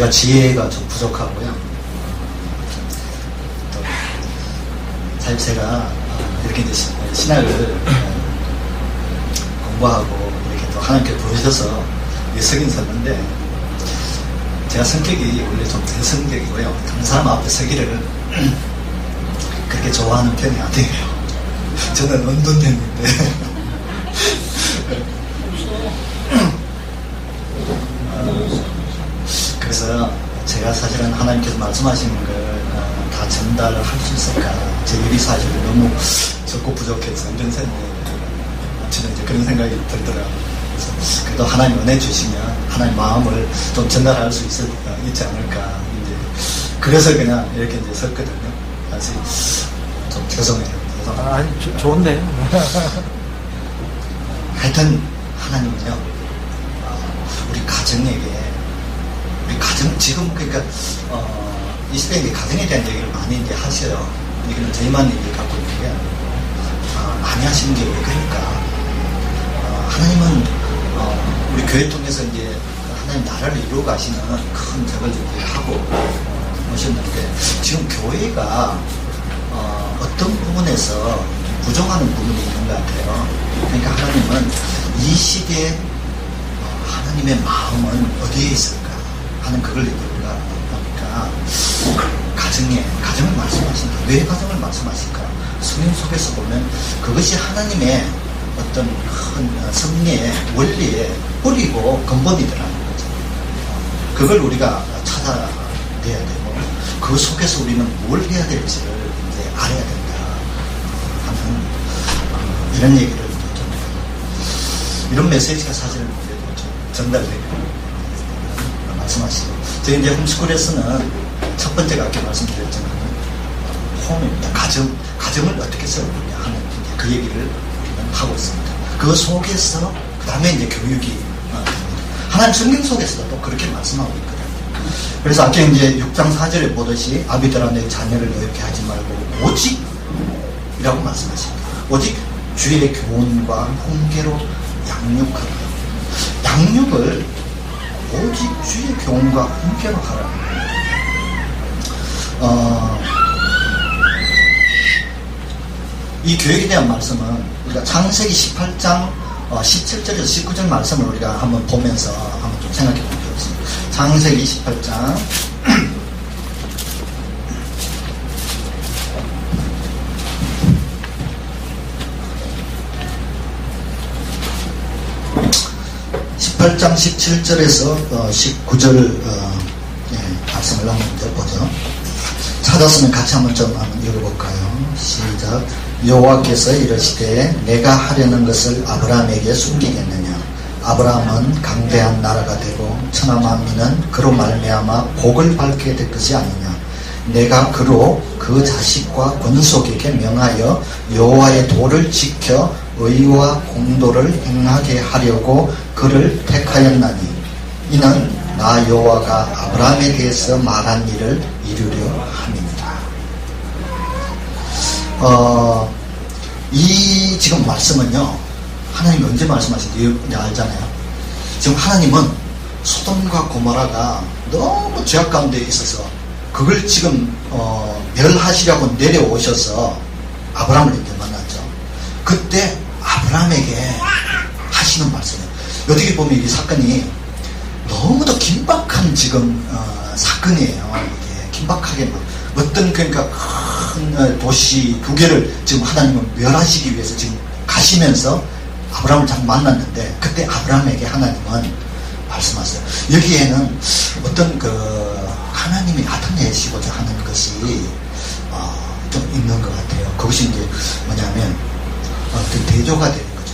제가 지혜가 좀 부족하고요. 또 사실 제가 이렇게 이제 신학을 공부하고 이렇게 또 하나님께 보여주셔서 석인 섰는데, 제가 성격이 원래 좀 대성격이고요. 다른 사람 앞에 서기를 그렇게 좋아하는 편이 아니에요. 저는 언둔형인데 그래서 제가 사실은 하나님께서 말씀하시는 걸 다 전달할 수 있을까, 제 일이 사실 너무 적고 부족해서 이런 저는 이제 그런 생각이 들더라고요. 그래서 그래도 하나님 은혜 주시면 하나님 마음을 좀 전달할 수 있지 않을까, 이제 그래서 그냥 이렇게 이제 섰거든요. 사실 좀 죄송해요. 아니, 좋은데. 하여튼 하나님은요, 우리 가정에게, 우리 가정, 지금 그러니까 이 시대에 이제 가정에 대한 얘기를 많이 이제 하셔요. 이거는 저희만 이제 갖고 있는 게 많이 하시는 게 왜 그럴까? 하나님은 우리 교회 통해서 이제 하나님 나라를 이루어 가시는 큰 적을 이제 하고 오셨는데, 지금 교회가 어떤 부분에서 부정하는 부분이 있는 것 같아요. 그러니까 하나님은 이 시대에 하나님의 마음은 어디에 있을까 하는 그걸 얘기를 하니까, 가정을 말씀하신다. 왜 가정을 말씀하실까? 성경 속에서 보면 그것이 하나님의 어떤 큰 섭리의 원리의 뿌리고 근본이더라는 거죠. 그걸 우리가 찾아내야 되고, 그 속에서 우리는 뭘 해야 될지를 이제 알아야 된다 하는 이런 얘기를 좀, 이런 메시지가 사실은 좀 전달되고 말씀하시고, 저희 이제 홈스쿨에서는 첫 번째가 아까 말씀드렸지만 홈입니다. 가정을 어떻게 세우느냐 하는 그 얘기를 우리는 하고 있습니다. 그 속에서 그 다음에 이제 교육이 됩니다. 하나님 성경 속에서도 또 그렇게 말씀하고 있거든요. 그래서 아까 이제 6장 4절에 보듯이 아비들아 내 자녀를 어렵게 하지 말고 오직이라고 말씀하십니다. 오직 주의 교훈과 훈계로 양육하라. 양육을 오직 주의 교훈과 훈계로 하라. 이 교육에 대한 말씀은 우리가 창세기 18장 17절에서 19절 말씀을 우리가 한번 보면서 한번 좀 생각해 보면 좋겠습니다. 창세기 18장 18장 17절에서 19절 말씀을 한번 보죠. 찾았으면 같이 한번 좀 한번 읽어볼까요? 시작. 여호와께서 이르시되 내가 하려는 것을 아브라함에게 숨기겠느냐? 아브라함은 강대한 나라가 되고 천하 만민은 그로 말미암아 복을 받게 될 것이 아니냐? 내가 그로 그 자식과 권속에게 명하여 여호와의 도를 지켜 의와 공도를 행하게 하려고 그를 택하였나니, 이는 나 여호와가 아브라함에 대해서 말한 일을 이루려 함이니라. 이 지금 말씀은요, 하나님이 언제 말씀하신지 알잖아요. 지금 하나님은 소돔과 고모라가 너무 죄악 가운데 있어서 그걸 지금 멸하시려고 내려오셔서 아브라함을 이렇게 만났죠. 그때 아브라함에게 하시는 말씀이에요. 어떻게 보면 이 사건이 너무도 긴박한 지금 사건이에요. 이게 긴박하게 막 어떤, 그러니까 큰 도시 두 개를 지금 하나님은 멸하시기 위해서 지금 가시면서 아브라함을 잘 만났는데, 그때 아브라함에게 하나님은 말씀하세요. 여기에는 어떤 하나님이 나타내시고자 하는 것이 좀 있는 것 같아요. 그것이 이제 뭐냐면 어떤 대조가 되는 거죠.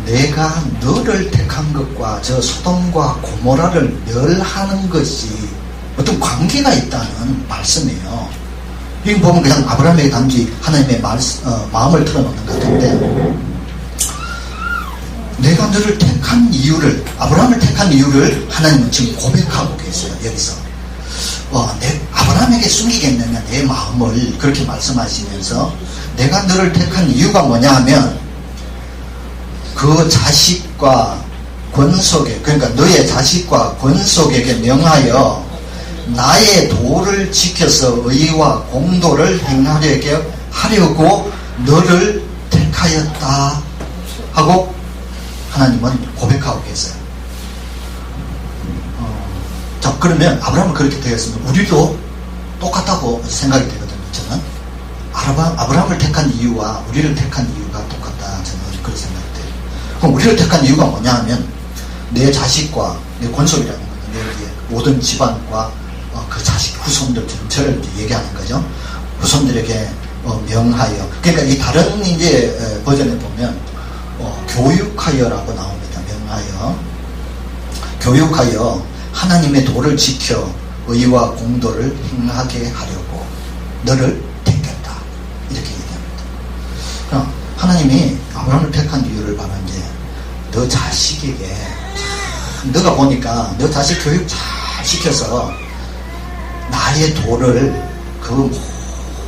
내가 너를 택한 것과 저 소돔과 고모라를 멸하는 것이 어떤 관계가 있다는 말씀이에요. 여기 보면 그냥 아브라함에게 단지 하나님의 마음을 털어놓는 것 같은데, 내가 너를 택한 이유를, 아브라함을 택한 이유를 하나님은 지금 고백하고 계세요. 여기서 아브라함에게 숨기겠느냐 내 마음을, 그렇게 말씀하시면서 내가 너를 택한 이유가 뭐냐 하면 그 자식과 권속에, 그러니까 너의 자식과 권속에게 명하여 나의 도를 지켜서 의와 공도를 행하려고 너를 택하였다 하고 하나님은 고백하고 계세요. 자, 그러면 아브라함은 그렇게 되었으면 우리도 똑같다고 생각이 되거든요. 저는 아브라함을 택한 이유와 우리를 택한 이유가 똑같다, 저는 그렇게 생각이 돼요. 그럼 우리를 택한 이유가 뭐냐 하면 내 자식과 내 권속이라는 거죠. 내 모든 집안과 그 자식 후손들 전체를 얘기하는 거죠. 후손들에게 명하여, 그러니까 이 다른 이제 버전에 보면 교육하여라고 나옵니다. 명하여, 교육하여 하나님의 도를 지켜 의와 공도를 행하게 하려고 너를 택했다, 이렇게 얘기합니다. 그럼 하나님이 아브라함을 택한 이유를 말한 게 너 자식에게, 너가 보니까 너 자식 교육 잘 시켜서 나의 도를 그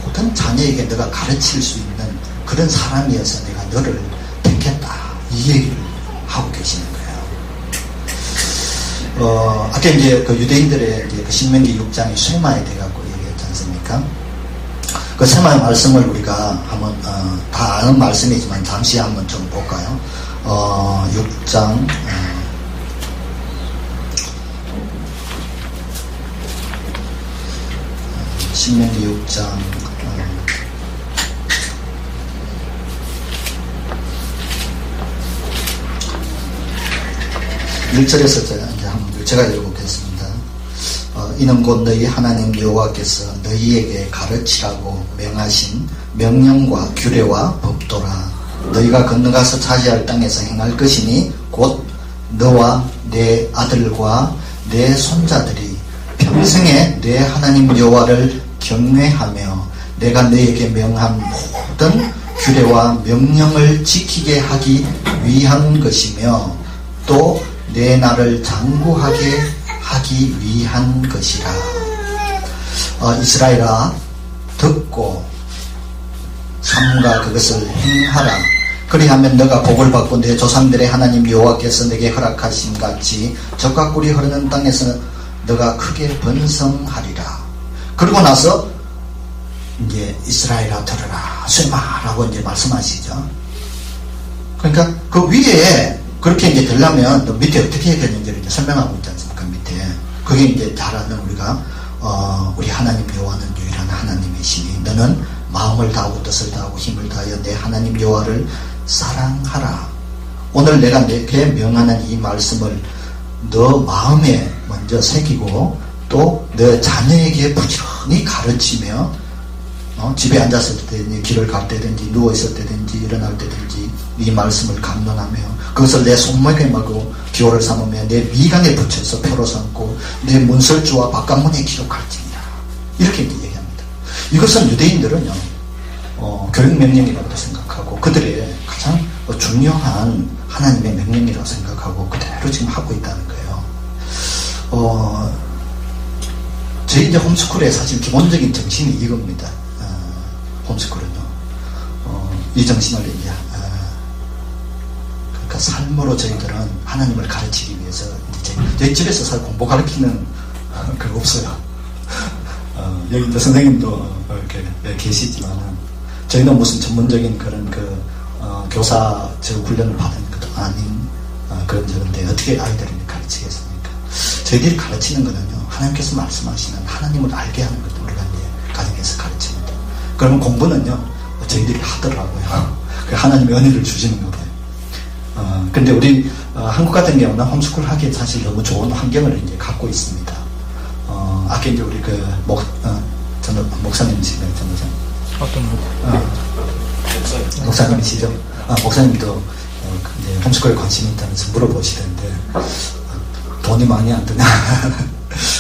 모든 자녀에게 너가 가르칠 수 있는 그런 사람이어서 내가 너를 택했다, 이 얘기를 하고 계시는 거예요. 아까 이제 그 유대인들의 이제 그 신명기 6장이 쇠마에 대갖고 얘기했지 않습니까? 그 쇠마의 말씀을 우리가 한번 다 아는 말씀이지만 잠시 한번 좀 볼까요? 6장 신명기 6장 1절에서 이제 한번 제가 읽어보겠습니다. 이는 곧 너희 하나님 여호와께서 너희에게 가르치라고 명하신 명령과 규례와 법도라. 너희가 건너가서 차지할 땅에서 행할 것이니 곧 너와 내 아들과 내 손자들이 평생에 내 하나님 여호와를 경외하며 내가 너희에게 명한 모든 규례와 명령을 지키게 하기 위한 것이며 또 내 나를 장구하게 하기 위한 것이라. 이스라엘아, 듣고 삼가 그것을 행하라. 그리하면 너가 복을 받고 내 조상들의 하나님 여호와께서 내게 허락하신 같이 젖과 꿀이 흐르는 땅에서 너가 크게 번성하리라. 그러고 나서 이제 이스라엘아 들으라, 쇠마라고 이제 말씀하시죠. 그러니까 그 위에 그렇게 이제 되려면 또 밑에 어떻게 해야 되는지를 이제 설명하고 있지 않습니까? 밑에 그게 이제 잘 아는 우리가 우리 하나님 여호와는 유일한 하나님이시니 너는 마음을 다하고 뜻을 다하고 힘을 다하여 내 하나님 여호와를 사랑하라. 오늘 내가 내게 명하는 이 말씀을 너 마음에 먼저 새기고 또 너 자녀에게 부지런히 가르치며 집에 앉았을 때든지 길을 갈 때든지 누워있을 때든지 일어날 때든지 이 말씀을 강론하며 그것을 내 손목에 말고 기호를 삼으며 내 미간에 붙여서 표로 삼고 내 문설주와 바깥문에 기록할지니라. 이렇게 얘기합니다. 이것은 유대인들은요 교육명령이라고 생각하고 그들의 가장 중요한 하나님의 명령이라고 생각하고 그대로 지금 하고 있다는 거예요. 저희 이제 홈스쿨의 사실 기본적인 정신이 이겁니다. 홈스쿨은요. 이 정신을 이제 그러니까 삶으로 저희들은 하나님을 가르치기 위해서 이제 저희 집에서 사실 공부 가르치는 그거 없어요. 여기 이제 선생님도 이렇게 계시지만 저희는 무슨 전문적인 그런 교사 훈련을 받은 것도 아닌 그런 적인데 어떻게 아이들을 가르치겠습니까? 저희들이 가르치는 거는요 하나님께서 말씀하시는 하나님을 알게 하는 것도 우리가 이제 가정에서 가르칩니다. 그러면 공부는요 저희들이 하더라고요. 하나님의 은혜를 주시는 거예요. 근데 우리 한국 같은 경우는 홈스쿨 하기에 사실 너무 좋은 환경을 이제 갖고 있습니다. 아까 이제 우리 저는 목사님이시네요, 전도사님. 어떤 목사님이시죠? 목사님도 이제 홈스쿨에 관심이 있다면서 물어보시던데 돈이 많이 안 드냐?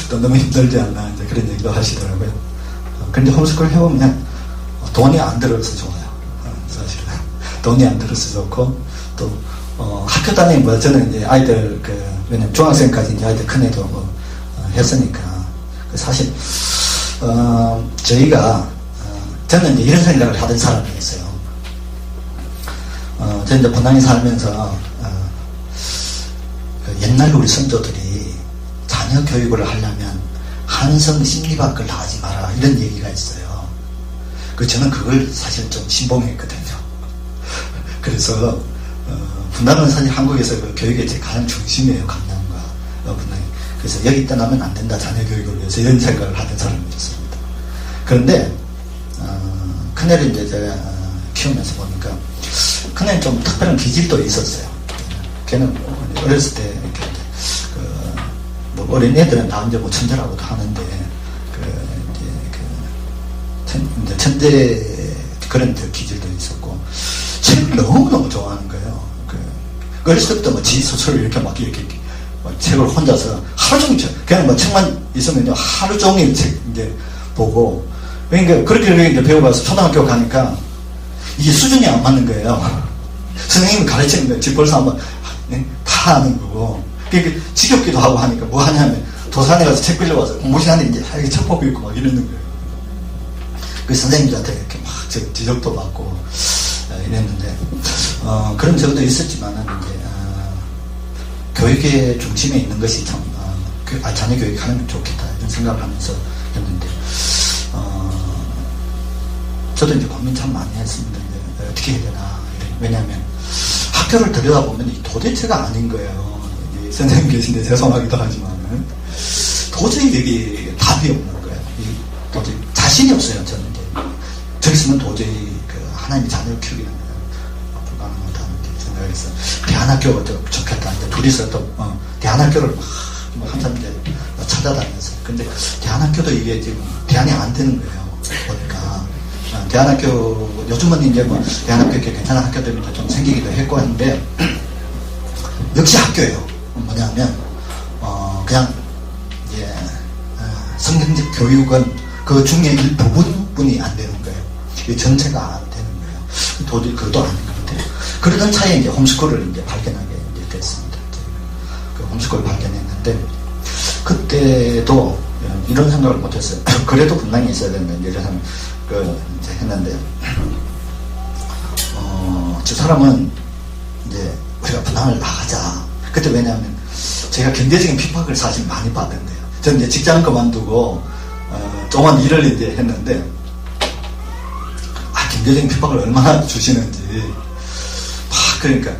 또 너무 힘들지 않나? 이제 그런 얘기도 하시더라고요. 근데 홈스쿨 해보면 돈이 안 들어서 좋아요. 사실은 돈이 안 들어서 좋고 또 학교 다니는 거 저는 이제 아이들 왜냐면 중학생까지 이제 아이들 큰 애도 했으니까 사실 저희가 저는 이제 이런 생각을 하던 사람이었어요. 저는 이제 본당에 살면서 옛날 우리 선조들이 자녀 교육을 하려면 반성 심리학을 나가지 마라 이런 얘기가 있어요. 저는 그걸 사실 좀 신봉했거든요. 그래서 분당은 사실 한국에서 그 교육의 제 가장 중심이에요. 강남과 분당이. 그래서 여기 떠나면 안 된다, 자녀 교육을 위해서, 이런 생각을 하던 사람이었습니다. 그런데 큰애를 이제 제가 키우면서 보니까 큰애는 좀 특별한 기질도 있었어요. 걔는 어렸을 때 이렇게 뭐 어린애들은 다 이제 뭐 천재라고도 하는데 이제 천재 그런 기질도 있었고 책을 너무너무 좋아하는 거예요. 어렸을 때부터 뭐 지소설 이렇게 막 책을 혼자서 하루 종일 그냥 뭐 책만 있으면요 하루 종일 책 이제 보고. 그러니까 그렇게 이제 배워가서 초등학교 가니까 이게 수준이 안 맞는 거예요. 선생님이 가르치는 거 지금 벌써 한번 다 아는 거고. 그러니까 지겹기도 하고 하니까 뭐 하냐면 도서관에 가서 책 빌려와서 공부 시간에 이제 책 보고 있고 막 이러는 거예요. 그 선생님들한테 이렇게 막 지적도 받고 이랬는데 그런 적도 있었지만은 이제 교육의 중심에 있는 것이 참 자녀 교육하는 게 좋겠다 이런 생각을 하면서 했는데 저도 이제 고민 참 많이 했습니다. 이제 어떻게 해야 되나. 왜냐하면 학교를 들여다보면 이 도대체가 아닌 거예요. 선생님 계신데 죄송하기도 하지만은 도저히 여기 답이 없는 거예요. 도저히 자신이 없어요. 저는 이제 저기 있으면 도저히 하나님이 자녀를 키우기는 불가능하다는 생각에서 대안학교가 더 좋겠다. 이제 둘이서 또 대안학교를 막 한참 이제 찾아다녔어요. 근데 대안학교도 이게 지금 대안이 안 되는 거예요. 보니까 대안학교 요즘은 이제 뭐 대안학교 이렇게 괜찮은 학교들이 좀 생기기도 했고 하는데 역시 학교예요. 뭐냐면 그냥 이제 성경적 교육은 그 중에 일부분뿐이 안 되는 거예요. 이 전체가 안 되는 거예요. 도저히 그것도 아닌 것 같아요. 그러던 차에 이제 홈스쿨을 이제 발견하게 이제 됐습니다. 그 홈스쿨을 발견했는데 그때도 이런 생각을 못했어요. 그래도 분당에 있어야 되는데 이제 이제 했는데 저 사람은 이제 우리가 분당을 나가자. 그때 왜냐하면 제가 경제적인 핍박을 사실 많이 받은데요. 저는 이제 직장 그만두고 조그만 일을 이제 했는데 경제적인 핍박을 얼마나 주시는지 그러니까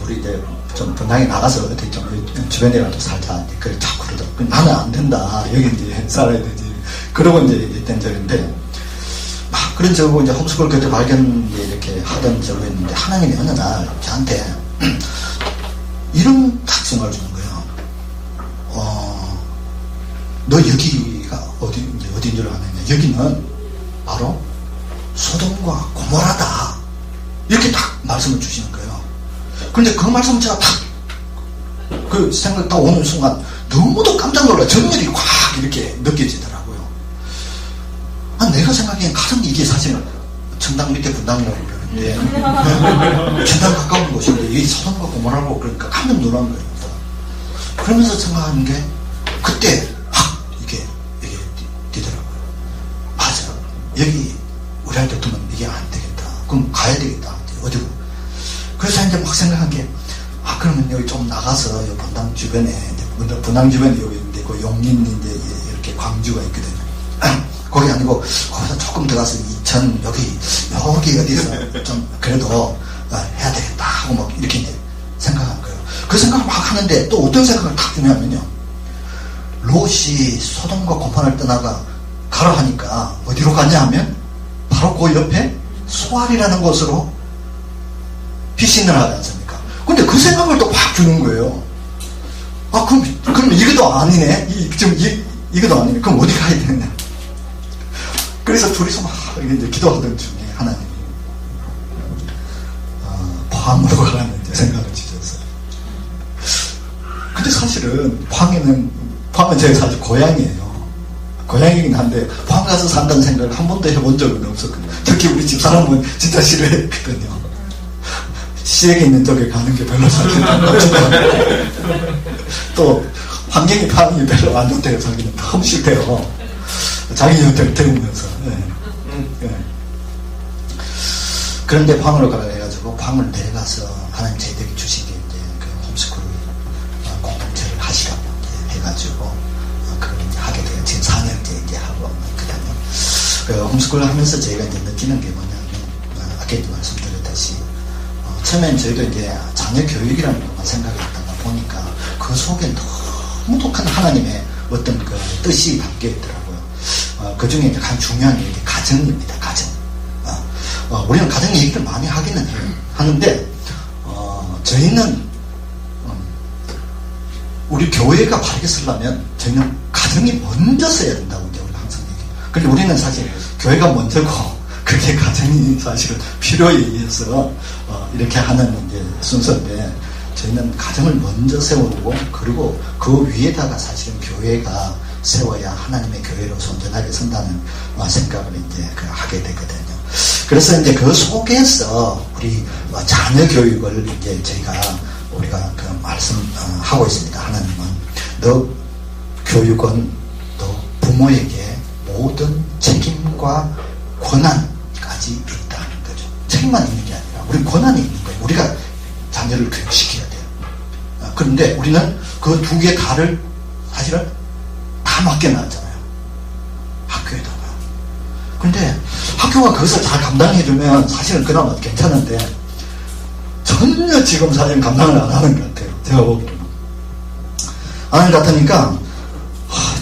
우리 이제 좀 분당에 나가서 어떻게 좀 주변이라도 살자. 그래 자꾸 그러더라고. 나는 안 된다. 여기 이제 살아야 되지. 그러고 이제 있던 적인데 그런 적고 이제 홈스쿨 그때 발견 이렇게 하던 적이 있는데 하나님이 어느 날 저한테 이런 특성을 주는 거예요. 너 여기가 어딘 줄 아느냐. 여기는 바로 소돔과 고모라다. 이렇게 딱 말씀을 주시는 거예요. 그런데 그 말씀을 제가 그 생각 딱 오는 순간 너무도 깜짝 놀라 정렬이 확 이렇게 느껴지더라고요. 내가 생각하기엔 가장 이게 사실 청당 밑에 분당이라고 그러는데 청당 가까운 곳인데 이 소돔과 고모라고 그러니까 깜짝 놀란 거예요. 그러면서 생각하는 게 그때 확 이게 되더라고요. 맞아. 여기 우리한테 두면 이게 안 되겠다. 그럼 가야 되겠다. 어디로? 그래서 이제 막 생각한 게 그러면 여기 좀 나가서 요 분당 주변에 분당 주변에 여기 있는데 그 용인 이제 이렇게 광주가 있거든요. 거기 아니고 거기서 조금 들어가서 이천 여기 어디서 좀 그래도 해야 되겠다 하고 막 이렇게 이제 생각한 거예요. 그 생각을 막 하는데 또 어떤 생각을 딱 드냐면요. 롯이 소돔과 고모라를 떠나가 가라 하니까 어디로 갔냐 하면 바로 그 옆에 소알이라는 곳으로 피신을 하지 않습니까? 근데 그 생각을 또 막 주는 거예요. 그럼 이것도 아니네. 이것도 아니네. 그럼 어디 가야 되느냐. 그래서 둘이서 막 이제 기도하던 중에 하나님이 포항으로 가라는 이제 생각을 주셨어요. 근데 사실은 포항은 제 사실 고향이에요. 고향이긴 한데 포항 가서 산다는 생각을 한 번도 해본 적은 없었거든요. 특히 우리 집사람은 진짜 싫어했거든요. 시댁에 있는 쪽에 가는 게 별로 사기는 안 좋고 또 환경이 포항이 별로 안 좋대요. 자기는 너무 싫대요. 자기 형태를 태우면서. 그런데 포항으로 가라 해가지고 포항을 내려가서 하나님 저희들이 주시게 이제 그 홈스쿨 공동체를 하시라고 해가지고 그걸 이제 하게 돼요. 지금 4년 홈스쿨을 하면서 저희가 이제 느끼는 게 뭐냐면, 아까 이제 말씀드렸듯이, 처음엔 저희도 이제 자녀 교육이라는 것만 생각했다가 보니까 그 속에 너무 독한 하나님의 어떤 그 뜻이 담겨 있더라고요. 그 중에 이제 가장 중요한 게 가정입니다, 가정. 우리는 가정 얘기를 많이 하기는 해요. 하는데, 저희는, 우리 교회가 바르게 쓰려면 저희는 가정이 먼저 써야 된다고 이제 우리가 항상 얘기해요. 근데 우리는 사실 교회가 먼저고, 그게 가정이 사실은 필요에 의해서, 이렇게 하는 이제 순서인데, 저희는 가정을 먼저 세우고, 그리고 그 위에다가 사실은 교회가 세워야 하나님의 교회로 온전하게 선다는 생각을 이제 하게 되거든요. 그래서 이제 그 속에서 우리 자녀 교육을 이제 우리가 그 말씀하고 있습니다. 하나님은 너 교육은 너 부모에게 모든 책임과 권한까지 있다는 거죠. 책임만 있는 게 아니라 우리 권한이 있는 거예요. 우리가 자녀를 교육시켜야 돼요. 그런데 우리는 그 두 개 다를 사실은 다 맡겨놨잖아요. 학교에다가. 근데 학교가 그것을 잘 감당해주면 사실은 그나마 괜찮은데 전혀 지금 사실 감당을 안 하는 것 같아요. 제가 보기로는. 안 하는 것 같으니까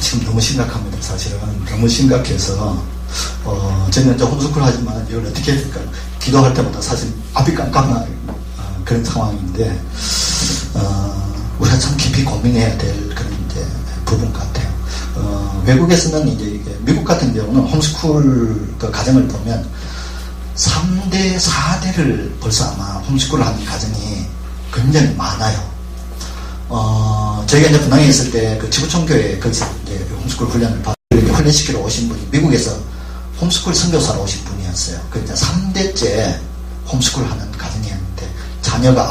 지금 너무 심각합니다. 사실은 너무 심각해서 저는 이제 홈스쿨 하지만 이걸 어떻게 해야 될까 기도할 때마다 사실 앞이 깜깜한 그런 상황인데 우리가 참 깊이 고민해야 될 그런 이제 부분 같아요. 외국에서는 이제 이게 미국 같은 경우는 홈스쿨 그 가정을 보면 3대, 4대를 벌써 아마 홈스쿨을 하는 가정이 굉장히 많아요. 저희가 이제 분당에 있을 때 그 지구촌교회 거기서 이제 홈스쿨 훈련을 받고 훈련시키러 오신 분이 미국에서 홈스쿨 선교사로 오신 분이었어요. 그 이제 3대째 홈스쿨 하는 가정이었는데 자녀가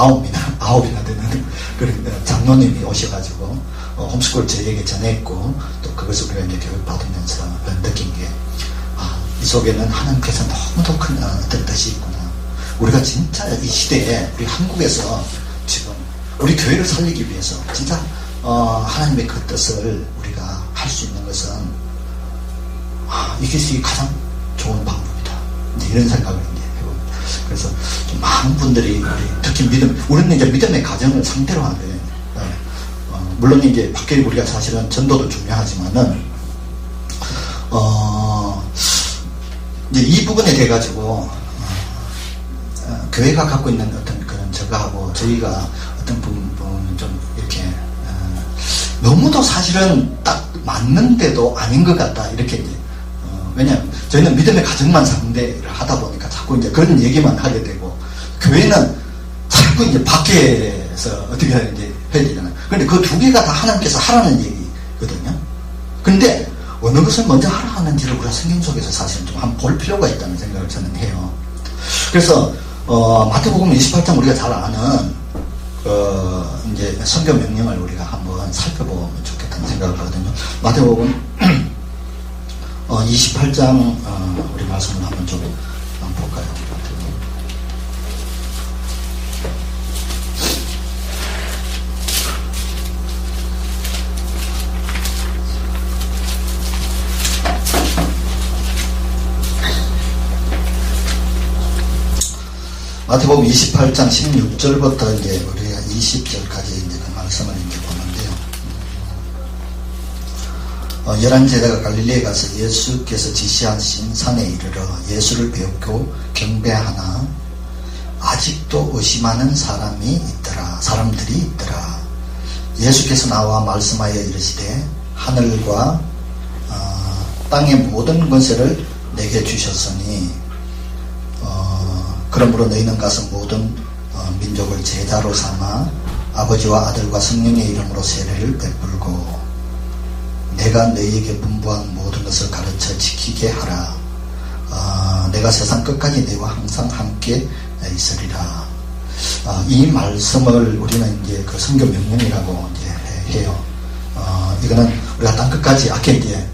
9이나 되는 그런 장로님이 오셔가지고 홈스쿨 저희에게 전했고 또 그것을 우리가 이제 교육받으면서 느낀 게 이 속에는 하나님께서 너무도 큰 어떤 뜻이 있구나. 우리가 진짜 이 시대에 우리 한국에서 지금 우리 교회를 살리기 위해서 진짜 하나님의 그 뜻을 우리가 할 수 있는 것은 이것이 가장 좋은 방법이다. 이제 이런 생각을 이제 해봅니다. 그래서 좀 많은 분들이 특히 우리는 이제 믿음의 가정을 상대로 하는 거예요. 물론 이제 밖에 우리가 사실은 전도도 중요하지만은 이제 이 부분에 대해 가지고 교회가 갖고 있는 어떤 그런 저거하고 저희가 어떤 부분은 좀 이렇게 너무도 사실은 딱 맞는데도 아닌 것 같다 이렇게 이제 왜냐하면 저희는 믿음의 가정만 상대를 하다 보니까 자꾸 이제 그런 얘기만 하게 되고 교회는 자꾸 이제 밖에서 어떻게 이제 해야 되잖아요. 그런데 그 두 개가 다 하나님께서 하라는 얘기거든요. 근데 어느 것을 먼저 하라 하는지를 우리가 성경 속에서 사실 좀 한번 볼 필요가 있다는 생각을 저는 해요. 그래서 마태복음 28장 우리가 잘 아는 이제 선교 명령을 우리가 한번 살펴보면 좋겠다는 생각을 하거든요. 마태복음 28장 우리 말씀을 한번 좀 볼까요? 마태복음 28장 16절부터 이제 우리가 20절까지 이제 그 말씀을 이제 보는데요. 11제자가 갈릴리에 가서 예수께서 지시하신 산에 이르러 예수를 배우고 경배하나 아직도 의심하는 사람들이 있더라. 예수께서 나와 말씀하여 이르시되 하늘과 땅의 모든 권세를 내게 주셨으니 그러므로 너희는 가서 모든 민족을 제자로 삼아 아버지와 아들과 성령의 이름으로 세례를 베풀고 내가 너희에게 분부한 모든 것을 가르쳐 지키게 하라. 내가 세상 끝까지 너희와 항상 함께 있으리라. 이 말씀을 우리는 이제 그 선교 명령이라고 이제 해요. 이거는 우리가 땅 끝까지 아까 이제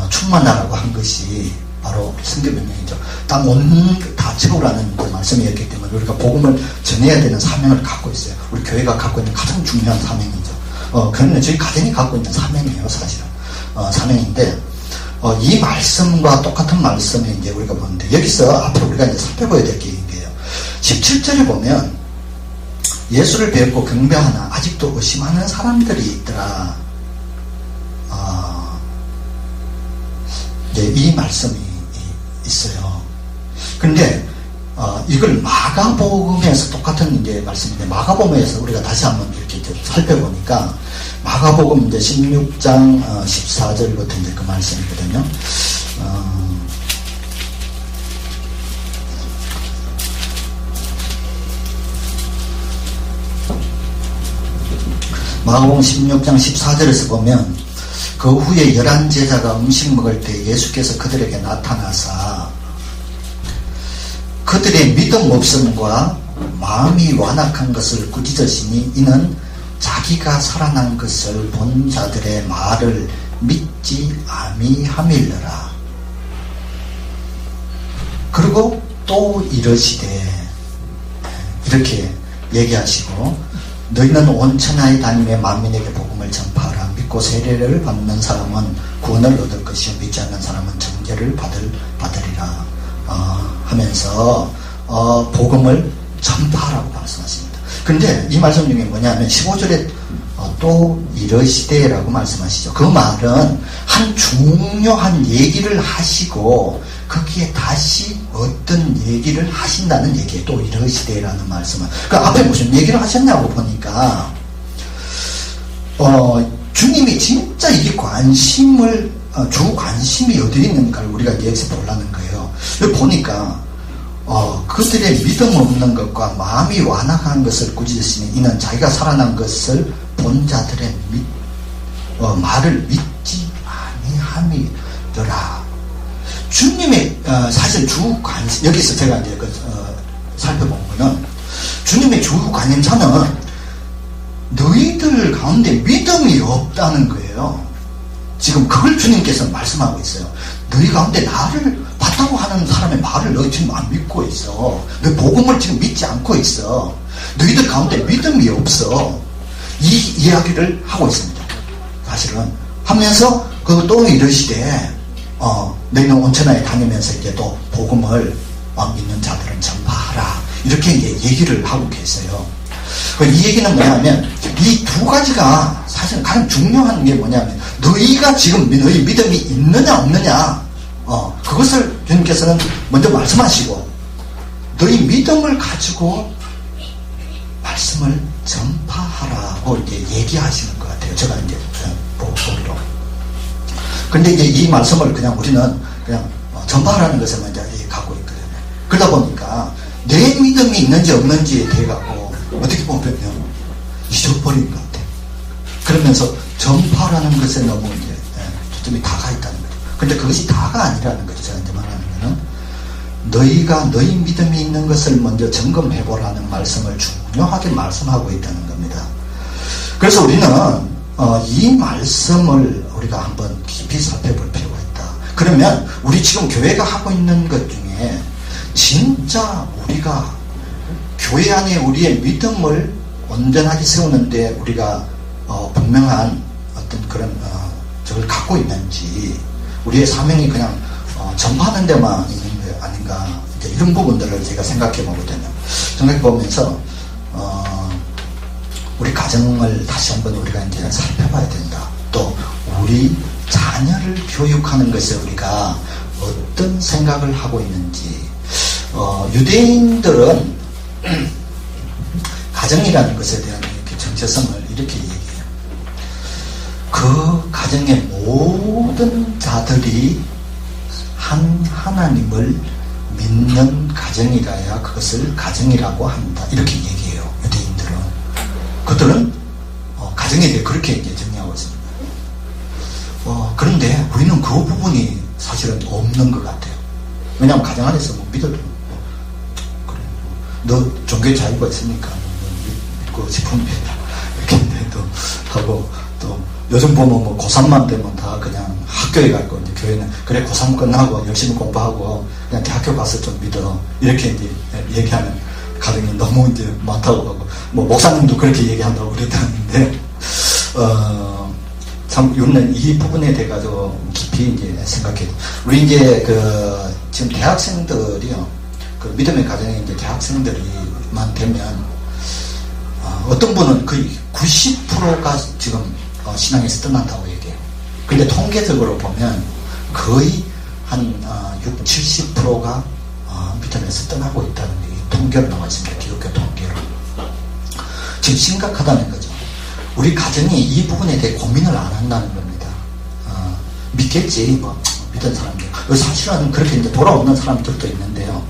충만하라고 한 것이 바로 선교 명령이죠. 땅 온 다 채우라는 그 말씀이었기 때문에 우리가 복음을 전해야 되는 사명을 갖고 있어요. 우리 교회가 갖고 있는 가장 중요한 사명이죠. 그러면 저희 가정이 갖고 있는 사명이에요, 사실은. 사명인데 이 말씀과 똑같은 말씀이 이제 우리가 보는데, 여기서 앞으로 우리가 이제 살펴봐야 될 게 이게요. 17절에 보면, 예수를 뵙고 경배하나 아직도 의심하는 사람들이 있더라. 이 말씀이 있어요. 근데 이걸 마가복음에서 똑같은 이제 말씀인데, 마가복음에서 우리가 다시 한번 이렇게 살펴보니까, 마가복음 이제 16장 14절부터 이제 그 말씀이거든요. 마가복음 16장 14절에서 보면, 그 후에 11제자가 음식 먹을 때 예수께서 그들에게 나타나사 그들의 믿음 없음과 마음이 완악한 것을 꾸짖으시니, 이는 자기가 살아난 것을 본 자들의 말을 믿지 아니함일러라. 그리고 또 이러시되, 이렇게 얘기하시고, 너희는 온 천하에 다니며 만민에게 복음을 전파하라. 믿고 세례를 받는 사람은 구원을 얻을 것이요 믿지 않는 사람은 정죄를 받으리라 하면서 복음을 전파하라고 말씀하십니다. 그런데 이 말씀 중에 뭐냐면 15절에 또 이러시되라고 말씀하시죠. 그 말은 한 중요한 얘기를 하시고 거기에 다시 어떤 얘기를 하신다는 얘기에 또 이러시되라는 말씀은, 그 앞에 무슨 얘기를 하셨냐고 보니까 주님이 진짜 이 관심을 주 관심이 어디에 있는가를 우리가 여기서 보려는 거예요. 여기 보니까 그들의 믿음 없는 것과 마음이 완악한 것을 꾸짖으시니, 이는 자기가 살아난 것을 본 자들의 말을 믿지 아니함이더라. 주님의 사실 주 관심, 여기서 제가 이제 살펴본 거는, 주님의 주 관심사는 너희들 가운데 믿음이 없다는 거예요. 지금 그걸 주님께서 말씀하고 있어요. 너희 가운데 나를 봤다고 하는 사람의 말을 너희 지금 안 믿고 있어. 너희 복음을 지금 믿지 않고 있어. 너희들 가운데 믿음이 없어. 이 이야기를 하고 있습니다. 사실은 하면서 또 이러시되, 너희는 온 천하에 다니면서 이제 또 복음을 믿는 자들은 전파하라. 이렇게 이제 얘기를 하고 계세요. 이 얘기는 뭐냐면, 이 두 가지가 사실 가장 중요한 게 뭐냐면, 너희가 지금 너희 믿음이 있느냐 없느냐, 그것을 주님께서는 먼저 말씀하시고, 너희 믿음을 가지고 말씀을 전파하라고 이제 얘기하시는 것 같아요. 제가 이제 보기로. 근데 이제 이 말씀을 그냥 우리는 그냥 전파하라는 것을 먼저 갖고 있거든요. 그러다 보니까 내 믿음이 있는지 없는지에 대해 갖고 어떻게 보면 잊어버린 것 같아요. 그러면서 전파라는 것에 너무 이제 초점이 다가 있다는 거죠. 근데 그것이 다가 아니라는 거죠. 제가 이제 말하는 거는, 너희가 너희 믿음이 있는 것을 먼저 점검해보라는 말씀을 중요하게 말씀하고 있다는 겁니다. 그래서 우리는 이 말씀을 우리가 한번 깊이 살펴볼 필요가 있다. 그러면 우리 지금 교회가 하고 있는 것 중에 진짜 우리가 교회 안에 우리의 믿음을 온전하게 세우는데 우리가 분명한 어떤 그런 저걸 갖고 있는지, 우리의 사명이 그냥 전파하는 데만 있는 게 아닌가, 이제 이런 부분들을 제가 생각해 보거든요. 생각해 보면서 우리 가정을 다시 한번 우리가 이제 살펴봐야 된다. 또 우리 자녀를 교육하는 것에 우리가 어떤 생각을 하고 있는지. 유대인들은 가정이라는 것에 대한 이렇게 정체성을 이렇게 얘기해요. 그 가정의 모든 자들이 한 하나님을 믿는 가정이라야 그것을 가정이라고 한다. 이렇게 얘기해요. 유대인들은. 그들은 가정에 대해 그렇게 이제 정리하고 있습니다. 그런데 우리는 그 부분이 사실은 없는 것 같아요. 왜냐하면 가정 안에서 믿어도 그래, 너 종교에 자유가 있으니까 믿고 싶으면 이렇게 또 하고, 또 요즘 보면 고3만 되면 다 그냥 학교에 갈 거, 이제 교회는 그래 고3 끝나고 열심히 공부하고 그냥 대학교 가서 좀 믿어, 이렇게 이제 얘기하는 가정이 너무 이제 많다고 하고, 목사님도 그렇게 얘기한다고 그랬다는데, 참, 우리는 이 부분에 대해 가지고 깊이 이제 생각해요. 우리 이제 지금 대학생들이요. 믿음의 가정에 이제 대학생들이만 되면, 어떤 분은 거의 90%가 지금 신앙에서 떠난다고 얘기해요. 근데 통계적으로 보면 거의 한 60, 70%가 믿음에서 떠나고 있다는 통계로 나와 있습니다. 기독교 통계로. 지금 심각하다는 거죠. 우리 가정이 이 부분에 대해 고민을 안 한다는 겁니다. 믿겠지, 뭐, 믿은 사람들. 사실은 그렇게 이제 돌아오는 사람들도 있는데요.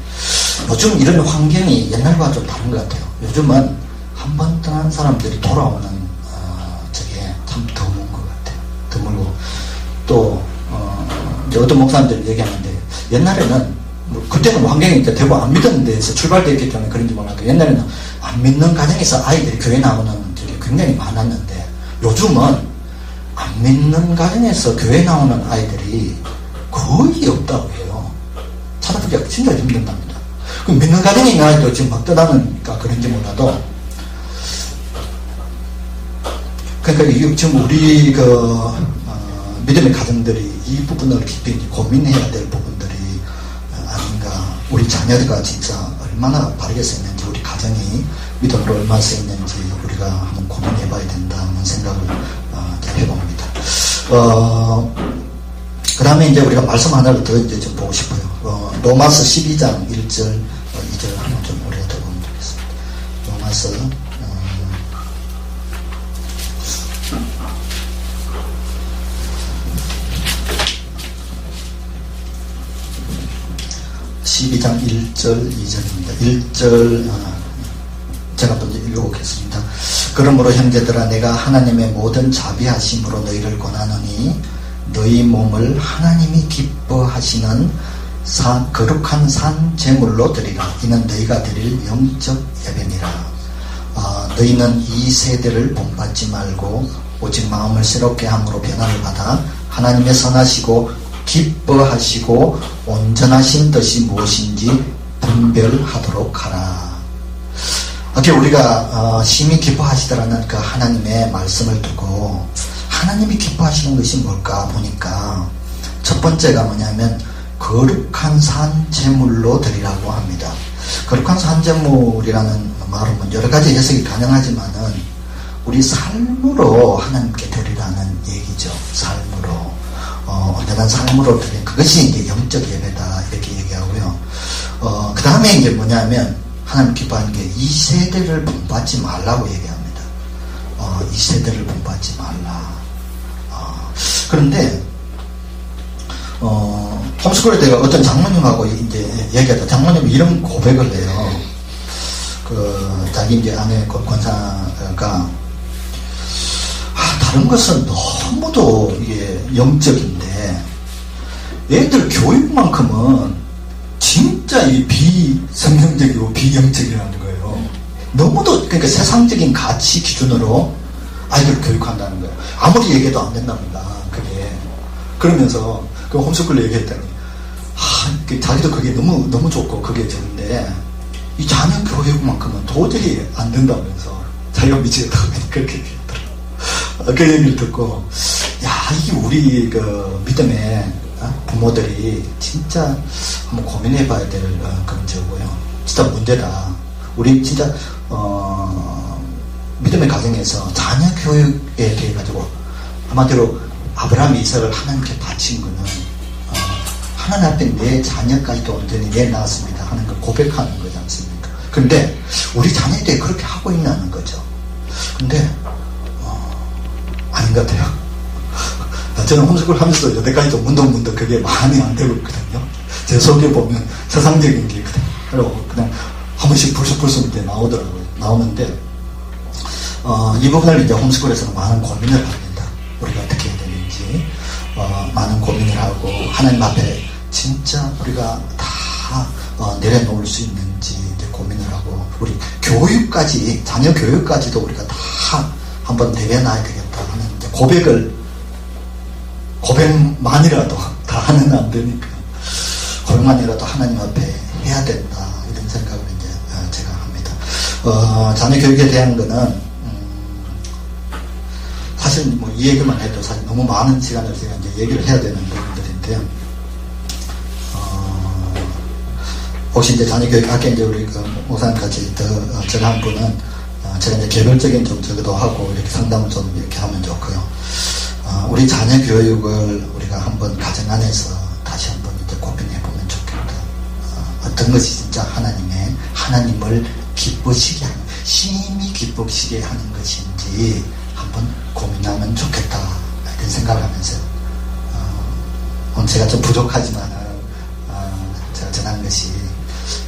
요즘 이런 환경이 옛날과 좀 다른 것 같아요. 요즘은 한 번 떠난 사람들이 돌아오는, 저게 참 드문 것 같아요. 드물고. 또, 이제 어떤 목사님들이 얘기하는데, 옛날에는, 뭐 그때는 환경이 이제 대부분 안 믿는 데에서 출발되었기 때문에 그런지 몰라도 옛날에는 안 믿는 가정에서 아이들이 교회 나오는 적이 굉장히 많았는데, 요즘은 안 믿는 가정에서 교회 나오는 아이들이 거의 없다고 해요. 찾아보기가 진짜 힘든답니다. 그럼 믿는 가정에 있는 아이도 지금 막 떠나니까 그런지 몰라도, 그러니까 지금 우리 믿음의 가정들이 이 부분을 깊이 고민해야 될 부분들이 아닌가. 우리 자녀가 진짜 얼마나 바르게 쓰였는지, 우리 가정이 믿음으로 얼마나 쓰였는지 우리가 한번 고민해 봐야 된다는 생각을 해봅니다. 그 다음에 이제 우리가 말씀 하나를 더 이제 좀 보고 싶어요. 로마서 12장 1절, 2절 한번 좀 우리가 더 보면 되겠습니다. 로마서 12장 1절 2절입니다. 1절 제가 먼저 읽어보겠습니다. 그러므로 형제들아 내가 하나님의 모든 자비하심으로 너희를 권하노니 너희 몸을 하나님이 기뻐하시는 거룩한 산 제물로 드리라. 이는 너희가 드릴 영적 예배니라. 너희는 이 세대를 본받지 말고 오직 마음을 새롭게 함으로 변화를 받아 하나님의 선하시고 기뻐하시고 온전하신 뜻이 무엇인지 분별하도록 하라. 이렇게 우리가 심히 기뻐하시더라는 그 하나님의 말씀을 두고 하나님이 기뻐하시는 것이 뭘까 보니까 첫 번째가 뭐냐면 거룩한 산 제물로 드리라고 합니다. 거룩한 산 제물이라는 말은 여러 가지 해석이 가능하지만은 우리 삶으로 하나님께 드리라는 얘기죠. 삶으로. 온전한 삶으로 드린 그것이 이제 영적 예배다 이렇게 얘기하고요. 그 다음에 이제 뭐냐면 하나님 기뻐하는 게 이 세대를 본받지 말라고 얘기합니다. 이 세대를 본받지 말라. 그런데 홈스쿨에 내가 어떤 장모님하고 이제 얘기하다 장모님이 이런 고백을 해요. 자기 이제 아내 권사가 다른 것은 너무도 이게 영적인데 애들 교육만큼은 진짜 이 비성경적이고 비영적이라는 거예요. 너무도 그러니까 세상적인 가치 기준으로 아이들을 교육한다는 거예요. 아무리 얘기해도 안 된답니다. 그게 그러면서 그 홈스쿨로 얘기했더니 자기도 그게 너무 좋고 그게 좋은데 이 자녀 교육만큼은 도저히 안 된다면서 자기가 미치겠다고 그렇게 얘기했더라고요. 그 얘기를 듣고 이게 우리 믿음의 부모들이 진짜 한번 고민해 봐야 될 그런 저고요. 진짜 문제다. 우리 진짜 믿음의 가정에서 자녀 교육에 대해 가지고 한마디로 아브라함이 이삭을 하나님께 바친 거는 하나님 앞에 내 자녀까지도 온전히 내놨습니다 하는 걸 고백하는 거지 않습니까? 근데 우리 자녀에 대해 그렇게 하고 있냐는 거죠. 근데 아닌 것 같아요. 저는 홈스쿨 하면서 여태까지도 문득문득 그게 마음이 안 되고 있거든요. 제 속에 보면 세상적인 게 그냥 한 번씩 불쑥불쑥 이제 나오는데 이 부분을 이제 홈스쿨에서는 많은 고민을 합니다. 우리가 어떻게 해야 되는지 많은 고민을 하고 하나님 앞에 진짜 우리가 다 내려놓을 수 있는지 이제 고민을 하고 우리 교육까지 자녀 교육까지도 우리가 다 한번 내려놔야 되겠다 하는 이제 고백만이라도 다 하는 안 되니까 고백만이라도 하나님 앞에 해야 된다 이런 생각을 이제 제가 합니다. 자녀 교육에 대한 거는 사실 사실 뭐 이 얘기만 해도 사실 너무 많은 시간을 제가 이제 얘기를 해야 되는 부분들인데요. 혹시 이제 자녀교육, 아까 이제 우리 그 목사님 같이 제가 한 분은 제가 이제 개별적인 좀 저기도 하고 이렇게 상담을 좀 이렇게 하면 좋고요. 우리 자녀 교육을 우리가 한번 가정 안에서 다시 한번 이제 고민해 보면 좋겠다. 어떤 것이 진짜 하나님을 기쁘시게 하는, 심히 기쁘시게 하는 것인지 한번 고민하면 좋겠다. 이런 생각을 하면서, 오늘 제가 좀 부족하지만, 제가 전한 것이,